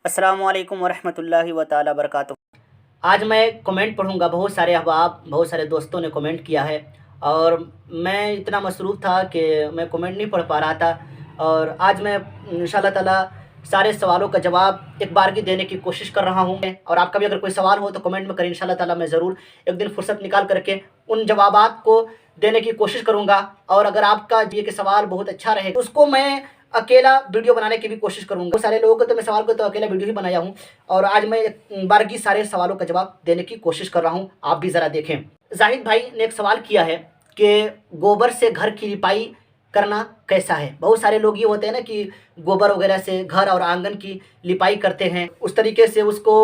अस्सलामु अलैकुम वरहमतुल्लाहि व ताला बरकातुहू। आज मैं कमेंट पढ़ूंगा। बहुत सारे अहबाब, बहुत सारे दोस्तों ने कमेंट किया है और मैं इतना मसरूफ़ था कि मैं कमेंट नहीं पढ़ पा रहा था। और आज मैं इंशाअल्लाह ताला सारे सवालों का जवाब एक बारगी देने की कोशिश कर रहा हूँ। और आपका भी अगर कोई सवाल हो तो कमेंट में करें। इंशाअल्लाह ताला मैं ज़रूर एक दिन फुर्सत निकाल करके उन जवाबात को देने की कोशिश करूँगा। और अगर आपका ये कि सवाल बहुत अच्छा रहे तो उसको मैं अकेला वीडियो बनाने की भी कोशिश करूंगा। बहुत सारे लोगों को तो मैं सवाल को तो अकेला वीडियो ही बनाया हूं और आज मैं बारगी सारे सवालों का जवाब देने की कोशिश कर रहा हूं। आप भी ज़रा देखें। जाहिद भाई ने एक सवाल किया है कि गोबर से घर की लिपाई करना कैसा है। बहुत सारे लोग ये होते हैं ना कि गोबर वगैरह से घर और आंगन की लिपाई करते हैं, उस तरीके से उसको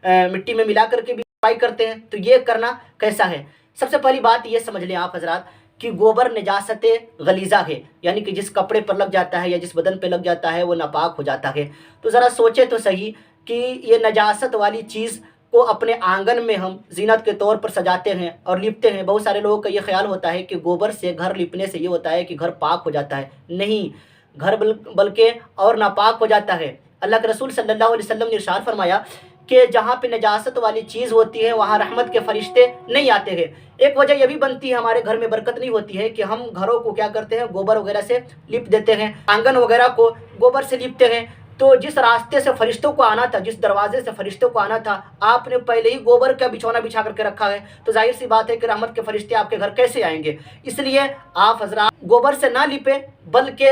मिट्टी में मिला करके भी लिपाई करते हैं। तो ये करना कैसा है। सबसे पहली बात ये समझ लें आप हजरात कि गोबर नजासत गलीज़ा है, यानी कि जिस कपड़े पर लग जाता है या जिस बदन पे लग जाता है वो नापाक हो जाता है। तो ज़रा सोचे तो सही कि ये नजासत वाली चीज़ को अपने आंगन में हम जीनत के तौर पर सजाते हैं और लिपते हैं। बहुत सारे लोगों का ये ख्याल होता है कि गोबर से घर लिपने से ये होता है कि घर पाक हो जाता है। नहीं, घर बल्कि और नापाक हो जाता है। अल्लाह के रसूल सल्लल्लाहु अलैहि वसल्लम ने इरशाद फरमाया कि जहाँ पे नजासत वाली चीज़ होती है वहाँ रहमत के फरिश्ते नहीं आते हैं। एक वजह यह भी बनती है, हमारे घर में बरकत नहीं होती है कि हम घरों को क्या करते हैं, गोबर वगैरह से लिप देते हैं, आंगन वगैरह को गोबर से लिपते हैं। तो जिस रास्ते से फरिश्तों को आना था, जिस दरवाजे से फरिश्तों को आना था, आपने पहले ही गोबर का बिछौना बिछा करके रखा है, तो जाहिर सी बात है कि रहमत के फरिश्ते आपके घर कैसे आएंगे। इसलिए आप हजरात गोबर से ना लिपे बल्कि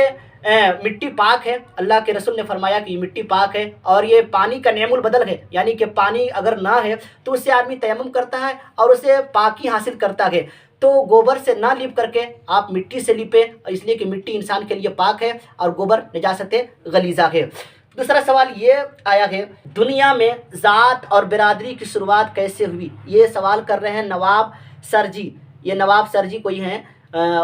मिट्टी पाक है। अल्लाह के रसूल ने फरमाया कि मिट्टी पाक है और ये पानी का नेमुल बदल है, यानी कि पानी अगर ना है तो उससे आदमी तयम्मुम करता है और उसे पाकी हासिल करता है। तो गोबर से ना लिप करके आप मिट्टी से लिपे, इसलिए कि मिट्टी इंसान के लिए पाक है और गोबर नजासत गलीज़ा है। दूसरा सवाल ये आया है, दुनिया में ज़ात और बिरादरी की शुरुआत कैसे हुई। ये सवाल कर रहे हैं नवाब सर जी। ये नवाब सर जी कोई हैं,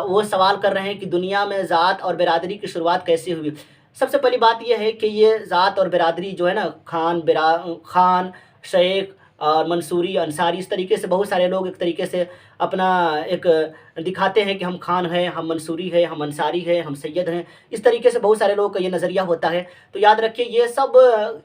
वो सवाल कर रहे हैं कि दुनिया में ज़ात और बिरादरी की शुरुआत कैसे हुई। सबसे पहली बात यह है कि ये ज़ात और बिरादरी जो है ना, खान, शेख और मंसूरी, अंसारी, इस तरीके से बहुत सारे लोग एक तरीके से अपना एक दिखाते हैं कि हम खान हैं, हम मंसूरी हैं, हम अंसारी हैं, हम सैयद हैं। इस तरीके से बहुत सारे लोगों का ये नज़रिया होता है। तो याद रखिए ये सब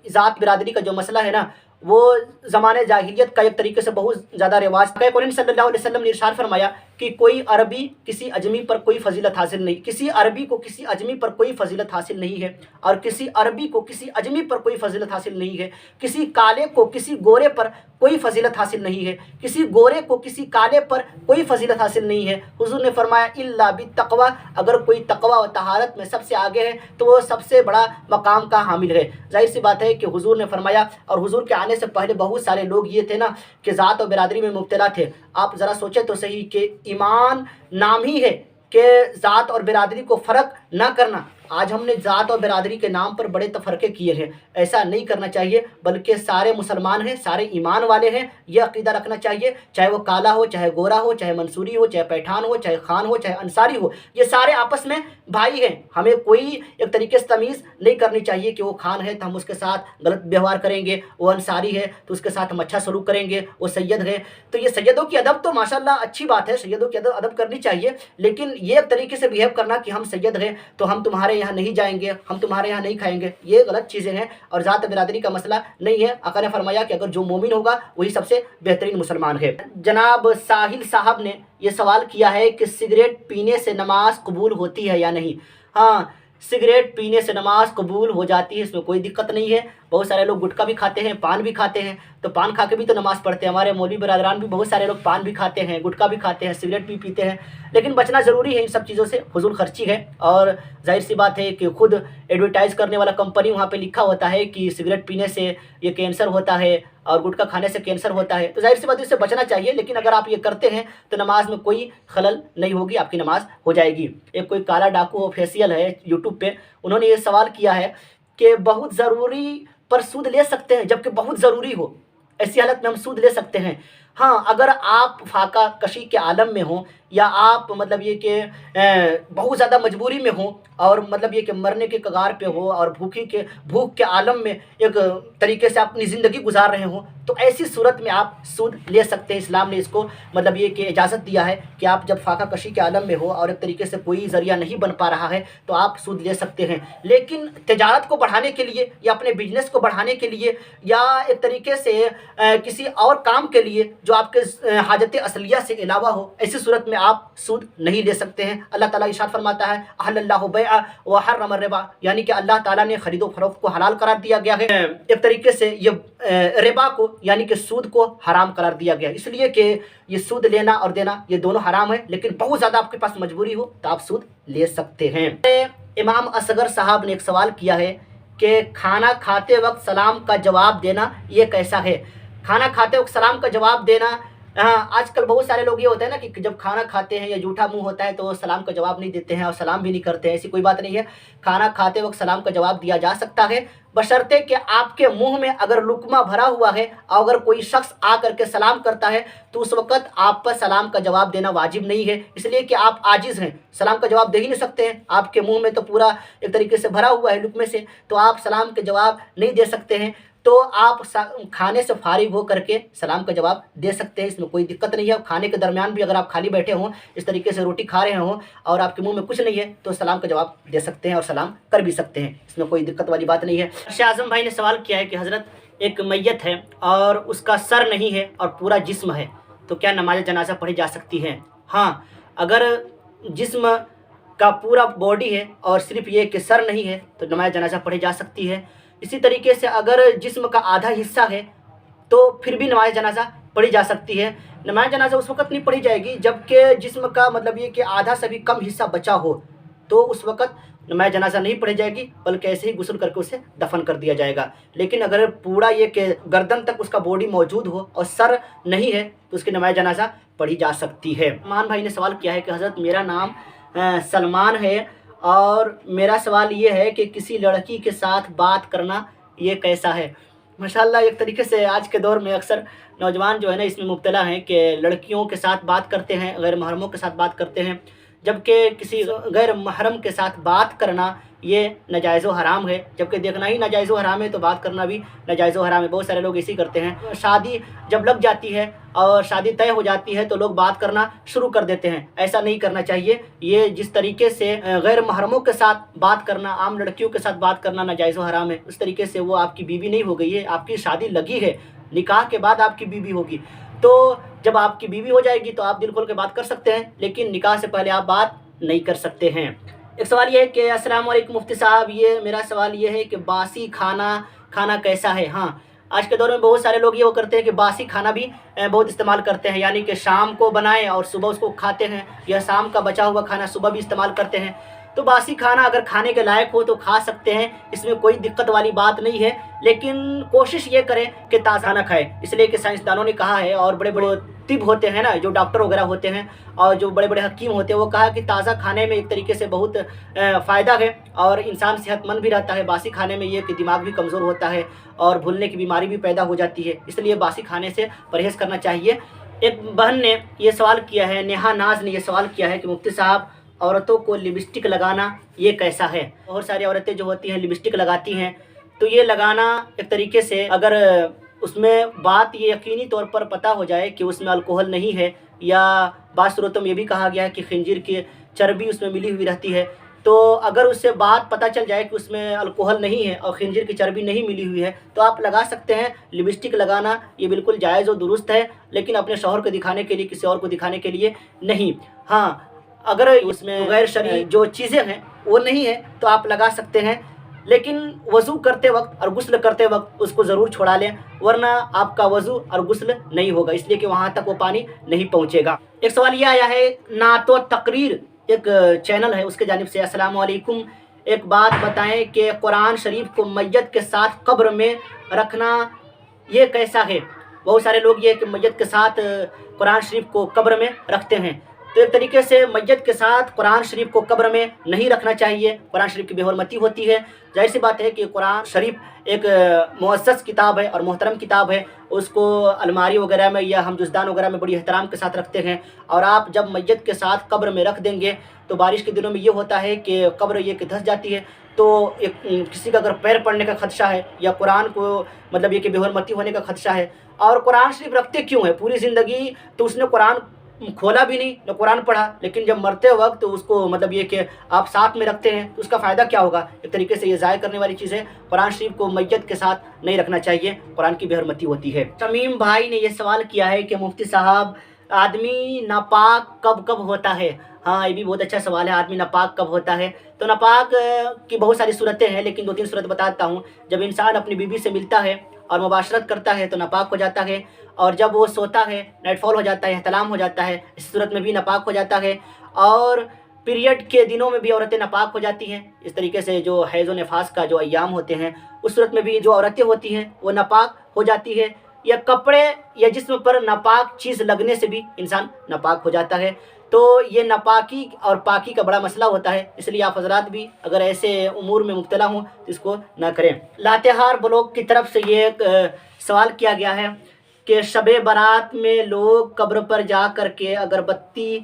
ज़ात बिरादरी का जो मसला है ना, वो ज़माने जाहिलियत का एक तरीके से बहुत ज़्यादा रिवाज था। करीम सल्लल्लाहु अलैहि वसल्लम ने इरशाद फरमाया कि कोई अरबी किसी अजमी पर कोई फजीलत हासिल नहीं, किसी अरबी को किसी अजमी पर कोई फजीलत हासिल नहीं है, और किसी अरबी को किसी अजमी पर कोई फजीलत हासिल नहीं है। किसी काले को किसी गोरे पर कोई फजीलत हासिल नहीं है, किसी गोरे को किसी काले पर कोई फजीलत हासिल नहीं है। हुजूर ने फरमाया इल्ला बित्तक़वा, अगर कोई तक़वा और तहारत में सबसे आगे है तो वो सबसे बड़ा मकाम का हामिल है। जाहिर सी बात है कि हुजूर ने फरमाया, और हुजूर के आने से पहले बहुत सारे लोग ये थे ना कि ज़ात और बिरादरी में मुब्तला थे। आप ज़रा सोचें तो सही कि ईमान नाम ही है कि ज़ात और बिरादरी को फ़र्क ना करना। आज हमने ज़ात और बिरादरी के नाम पर बड़े तफरके किए हैं। ऐसा नहीं करना चाहिए, बल्कि सारे मुसलमान हैं, सारे ईमान वाले हैं, यह अक़ीदा रखना चाहिए। चाहे वो काला हो, चाहे गोरा हो, चाहे मंसूरी हो, चाहे पैठान हो, चाहे खान हो, चाहे अंसारी हो, ये सारे आपस में भाई हैं। हमें कोई एक तरीके से तमीज़ नहीं करनी चाहिए कि वो खान है तो हम उसके साथ गलत व्यवहार करेंगे, वो अंसारी है तो उसके साथ हम अच्छा सलूक करेंगे, वो सैयद है तो ये सैयदों की अदब तो माशाल्लाह अच्छी बात है, सैयदों की अदब करनी चाहिए। लेकिन ये एक तरीके से बिहेव करना कि हम सैयद हैं तो हम तुम्हारे यहाँ नहीं जाएंगे, हम तुम्हारे यहाँ नहीं खाएंगे, ये गलत चीज़ें हैं और ज़ात बिरादरी का मसला नहीं है। आका ने फरमाया कि अगर जो मोमिन होगा वही सबसे बेहतरीन मुसलमान है। जनाब साहिल साहब ने ये सवाल किया है कि सिगरेट पीने से नमाज कबूल होती है या नहीं। हाँ, सिगरेट पीने से नमाज कबूल हो जाती है, इसमें कोई दिक्कत नहीं है। बहुत सारे लोग गुटखा भी खाते हैं, पान भी खाते हैं, तो पान खा के भी तो नमाज़ पढ़ते हैं। हमारे मौलवी बरादरान भी बहुत सारे लोग पान भी खाते हैं, गुटखा भी खाते हैं, सिगरेट भी पीते हैं, लेकिन बचना ज़रूरी है इन सब चीज़ों से। फजूल खर्ची है और जाहिर सी बात है कि खुद एडवर्टाइज़ करने वाला कंपनी वहाँ पे लिखा होता है कि सिगरेट पीने से ये कैंसर होता है और गुटखा खाने से कैंसर होता है। तो जाहिर सी बात इससे बचना चाहिए, लेकिन अगर आप ये करते हैं तो नमाज में कोई खलल नहीं होगी, आपकी नमाज हो जाएगी। एक कोई काला डाकू ऑफिशियल है यूट्यूब पे, उन्होंने ये सवाल किया है कि बहुत ज़रूरी पर सूद ले सकते हैं, जबकि बहुत ज़रूरी हो, ऐसी हालत में हम सूद ले सकते हैं। हाँ, अगर आप फाका कशी के आलम में हों या आप मतलब ये कि बहुत ज़्यादा मजबूरी में हों और मतलब ये कि मरने के कगार पे हो और भूख के आलम में एक तरीके से अपनी ज़िंदगी गुजार रहे हों, तो ऐसी सूरत में आप सूद ले सकते हैं। इस्लाम ने इसको मतलब ये कि इजाज़त दिया है कि आप जब फाका कशी के आलम में हो और एक तरीके से कोई ज़रिया नहीं बन पा रहा है तो आप सूद ले सकते हैं। लेकिन तिजारत को बढ़ाने के लिए या अपने बिजनेस को बढ़ाने के लिए या एक तरीके से किसी और काम के लिए जो आपके हाजत असलिया से अलावा हो, ऐसी सूरत में आप सूद नहीं ले सकते हैं। अल्लाह ताला इरशाद फरमाता है अहल्लल्लाहु बैअ व हर्रम रिबा, यानी कि अल्लाह ताला ने खरीदो फरोख्त को हलाल करार दिया गया है। एक तरीके से ये रिबा को यानी कि सूद को हराम करार दिया गया है, इसलिए कि ये सूद लेना और देना ये दोनों हराम है। लेकिन बहुत ज़्यादा आपके पास मजबूरी हो तो आप सूद ले सकते हैं। इमाम असगर साहब ने एक सवाल किया है कि खाना खाते वक्त सलाम का जवाब देना ये कैसा है। खाना खाते वक्त सलाम का जवाब देना, हाँ, आजकल बहुत सारे लोग ये होता है ना कि जब खाना खाते हैं या जूठा मुंह होता है तो सलाम का जवाब नहीं देते हैं और सलाम भी नहीं करते हैं। ऐसी कोई बात नहीं है, खाना खाते वक्त सलाम का जवाब दिया जा सकता है, बशर्ते कि आपके मुंह में अगर लुकमा भरा हुआ है और अगर कोई शख्स आ करके सलाम करता है तो उस वक़्त आप पर सलाम का जवाब देना वाजिब नहीं है, इसलिए कि आप आजिज़ हैं, सलाम का जवाब दे ही नहीं सकते हैं। आपके मुंह में तो पूरा एक तरीके से भरा हुआ है लुकमे से, तो आप सलाम के जवाब नहीं दे सकते हैं। तो आप खाने से फारिग हो करके सलाम का जवाब दे सकते हैं, इसमें कोई दिक्कत नहीं है। खाने के दरमियान भी अगर आप खाली बैठे हों, इस तरीके से रोटी खा रहे हों और आपके मुंह में कुछ नहीं है तो सलाम का जवाब दे सकते हैं और सलाम कर भी सकते हैं, इसमें कोई दिक्कत वाली बात नहीं है। शाह आज़म भाई ने सवाल किया है कि हज़रत एक मैयत है और उसका सर नहीं है और पूरा जिस्म है, तो क्या नमाज जनाजा पढ़ी जा सकती है? हाँ, अगर जिस्म का पूरा बॉडी है और सिर्फ ये कि सर नहीं है तो नमाज जनाजा पढ़ी जा सकती है। इसी तरीके से अगर जिस्म का आधा हिस्सा है तो फिर भी नमाज जनाजा पढ़ी जा सकती है। नमाज जनाजा उस वक़्त नहीं पढ़ी जाएगी जबकि जिस्म का मतलब ये कि आधा से भी कम हिस्सा बचा हो, तो उस वक़्त नमाज जनाजा नहीं पढ़ी जाएगी, बल्कि ऐसे ही गुस्ल करके उसे दफन कर दिया जाएगा। लेकिन अगर पूरा ये कि गर्दन तक उसका बॉडी मौजूद हो और सर नहीं है तो उसकी नमाज जनाजा पढ़ी जा सकती है। मान भाई ने सवाल किया है कि हज़रत मेरा नाम सलमान है और मेरा सवाल ये है कि किसी लड़की के साथ बात करना ये कैसा है? माशाल्लाह, एक तरीके से आज के दौर में अक्सर नौजवान जो है ना इसमें मुब्तला हैं कि लड़कियों के साथ बात करते हैं, गैर महरमों के साथ बात करते हैं, जबकि किसी गैर महरम के साथ बात करना ये नाजायज़ व हराम है। जबकि देखना ही नाजायज़ व हराम है तो बात करना भी नाजायज़ व हराम है। बहुत सारे लोग इसी करते हैं, शादी जब लग जाती है और शादी तय हो जाती है तो लोग बात करना शुरू कर देते हैं। ऐसा नहीं करना चाहिए। ये जिस तरीके से गैर महरमों के साथ बात करना, आम लड़कियों के साथ बात करना नाजायज़ व हराम है, उस तरीके से वो आपकी बीवी नहीं हो गई है, आपकी शादी लगी है, निकाह के बाद आपकी बीवी होगी। तो जब आपकी बीवी हो जाएगी तो आप दिल खोल के बात कर सकते हैं, लेकिन निकाह से पहले आप बात नहीं कर सकते हैं। एक सवाल ये है कि अस्सलाम वालेकुम मुफ्ती साहब, ये मेरा सवाल ये है कि बासी खाना खाना कैसा है? हाँ, आज के दौर में बहुत सारे लोग ये वो करते हैं कि बासी खाना भी बहुत इस्तेमाल करते हैं, यानी कि शाम को बनाएं और सुबह उसको खाते हैं, या शाम का बचा हुआ खाना सुबह भी इस्तेमाल करते हैं। तो बासी खाना अगर खाने के लायक हो तो खा सकते हैं, इसमें कोई दिक्कत वाली बात नहीं है, लेकिन कोशिश ये करें कि ताज़ा खाना खाएं। इसलिए कि साइंसदानों ने कहा है और बड़े बड़े तिब होते हैं ना, जो डॉक्टर वगैरह होते हैं और जो बड़े बड़े हकीम होते हैं, वो कहा कि ताज़ा खाने में एक तरीके से बहुत फ़ायदा है और इंसान सेहतमंद भी रहता है। बासी खाने में ये कि दिमाग भी कमज़ोर होता है और भूलने की बीमारी भी पैदा हो जाती है, इसलिए बासी खाने से परहेज़ करना चाहिए। एक बहन ने ये सवाल किया है, नेहा नाज ने ये सवाल किया है कि मुफ्ती साहब, औरतों को लिपस्टिक लगाना ये कैसा है? बहुत सारी औरतें जो होती हैं लिपस्टिक लगाती हैं, तो ये लगाना एक तरीके से अगर उसमें बात ये यकीनी तौर पर पता हो जाए कि उसमें अल्कोहल नहीं है, या बात सूरतों में ये भी कहा गया है कि खंजीर की चर्बी उसमें मिली हुई रहती है, तो अगर उससे बात पता चल जाए कि उसमें अल्कोहल नहीं है और खंजीर की चर्बी नहीं मिली हुई है तो आप लगा सकते हैं। लिपस्टिक लगाना ये बिल्कुल जायज़ और दुरुस्त है, लेकिन अपने शौहर को दिखाने के लिए, किसी और को दिखाने के लिए नहीं। हाँ, अगर उसमें गैर शरई जो चीज़ें हैं वो नहीं है तो आप लगा सकते हैं, लेकिन वज़ू करते वक्त और गुस्ल करते वक्त उसको ज़रूर छुड़ा लें, वरना आपका वज़ू और गुस्ल नहीं होगा, इसलिए कि वहाँ तक वो पानी नहीं पहुँचेगा। एक सवाल ये आया है, ना तो तकरीर एक चैनल है उसके जानिब से, अस्सलाम वालेकुम, एक बात बताएं कि कुरान शरीफ को मैयत के साथ कब्र में रखना ये कैसा है? बहुत सारे लोग ये कि मैयत के साथ कुरान शरीफ को कब्र में रखते हैं, तो एक तरीके से मैयत के साथ कुरान शरीफ को कब्र में नहीं रखना चाहिए। कुरान शरीफ की बेहुरमती होती है। जाहिर सी बात है कि कुरान शरीफ एक मुअज़्ज़ज़ किताब है और मोहतरम किताब है। उसको अलमारी वगैरह में या हम जुज़दान वगैरह में बड़ी एहतराम के साथ रखते हैं। और आप जब मैयत के साथ कब्र में रख देंगे तो बारिश के दिनों में ये होता है कि कब्र ये कि धंस जाती है। तो एक किसी का अगर पैर पड़ने का खदशा है या कुरान को मतलब ये कि बेहुरमती होने का खदशा है। और कुरान शरीफ रखते क्यों है? पूरी ज़िंदगी तो उसने कुरान खोला भी नहीं, न कुरान पढ़ा, लेकिन जब मरते वक्त उसको मतलब ये कि आप साथ में रखते हैं तो उसका फ़ायदा क्या होगा? एक तरीके से ये ज़ाय करने वाली चीज़ है। कुरान शरीफ को मैयत के साथ नहीं रखना चाहिए, कुरान की बेहुरमती होती है। शमीम भाई ने ये सवाल किया है कि मुफ्ती साहब आदमी नापाक कब कब होता है? हाँ, ये भी बहुत अच्छा सवाल है, आदमी नापाक कब होता है? तो नापाक की बहुत सारी सूरतें हैं, लेकिन 2-3 सूरत बताता हूँ। जब इंसान अपनी बीवी से मिलता है और मुबाशरत करता है तो नापाक हो जाता है। और जब वो सोता है, नाइटफॉल हो जाता है, एहतलाम हो जाता है, इस सूरत में भी नापाक हो जाता है। और पीरियड के दिनों में भी औरतें नापाक हो जाती हैं। इस तरीके से जो हैज़ व निफास का जो अय्याम होते हैं उस सूरत में भी जो औरतें होती हैं वो नापाक हो जाती है। या कपड़े या जिस्म पर नापाक चीज़ लगने से भी इंसान नापाक हो जाता है। तो ये नापाकी और पाकी का बड़ा मसला होता है, इसलिए आप हजरात भी अगर ऐसे उमूर में मुब्तला हों तो इसको ना करें। लातेहार ब्लॉग की तरफ से ये एक सवाल किया गया है कि शब बारात में लोग कब्र पर जा कर के अगरबत्ती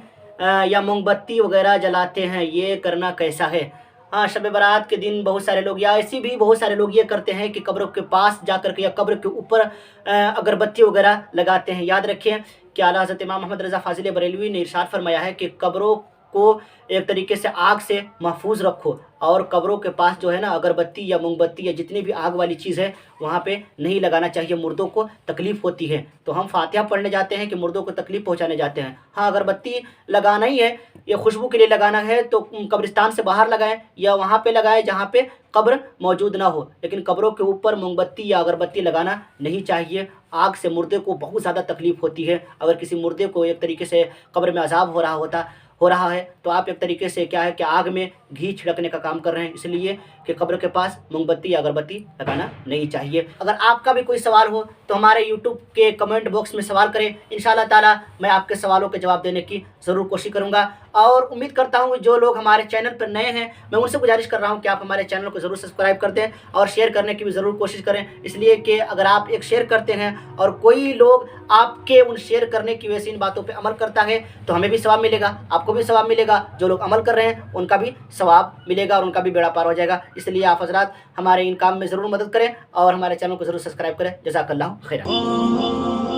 या मोमबत्ती वगैरह जलाते हैं, ये करना कैसा है? हाँ, शब बारात के दिन बहुत सारे लोग या ऐसे भी बहुत सारे लोग ये करते हैं कि कब्र के पास जा कर के या कब्र के ऊपर अगरबत्ती वगैरह लगाते हैं। याद रखें कि आला हज़रत इमाम मोहम्मद रज़ा फ़ाज़िल बरेलवी ने इरशाद फरमाया है कि कब्रों को एक तरीके से आग से महफूज रखो और कब्रों के पास जो है ना अगरबत्ती या मोमबत्ती या जितनी भी आग वाली चीज़ है वहाँ पे नहीं लगाना चाहिए, मुर्दों को तकलीफ़ होती है। तो हम फातिहा पढ़ने जाते हैं कि मुर्दों को तकलीफ़ पहुँचाने जाते हैं। हाँ, अगरबत्ती लगाना ही है, ये खुशबू के लिए लगाना है तो कब्रिस्तान से बाहर लगाएं या वहाँ पे लगाएं जहाँ पे कब्र मौजूद ना हो, लेकिन कब्रों के ऊपर मोमबत्ती या अगरबत्ती लगाना नहीं चाहिए। आग से मुर्दे को बहुत ज़्यादा तकलीफ़ होती है। अगर किसी मुर्दे को एक तरीके से कब्र में अज़ाब हो रहा है तो आप एक तरीके से क्या है कि आग में घी छिड़कने का काम कर रहे हैं, इसलिए कि कब्र के पास मोमबत्ती या अगरबत्ती लगाना नहीं चाहिए। अगर आपका भी कोई सवाल हो तो हमारे यूट्यूब के कमेंट बॉक्स में सवाल करें, इंशाअल्लाह ताला मैं आपके सवालों के जवाब देने की ज़रूर कोशिश करूँगा। और उम्मीद करता हूँ जो लोग हमारे चैनल पर नए हैं मैं उनसे गुजारिश कर रहा हूँ कि आप हमारे चैनल को ज़रूर सब्सक्राइब कर दें और शेयर करने की भी ज़रूर कोशिश करें, इसलिए कि अगर आप एक शेयर करते हैं और कोई लोग आपके उन शेयर करने की वजह से इन बातों पे अमल करता है तो हमें भी सवाब मिलेगा, आपको भी सवाब मिलेगा, जो लोग अमल कर रहे हैं उनका भी सवाब मिलेगा और उनका भी बेड़ा पार हो जाएगा। इसलिए आप हजरात हमारे इन काम में ज़रूर मदद करें और हमारे चैनल को ज़रूर सब्सक्राइब करें। जज़ाकल्लाहु खैरन।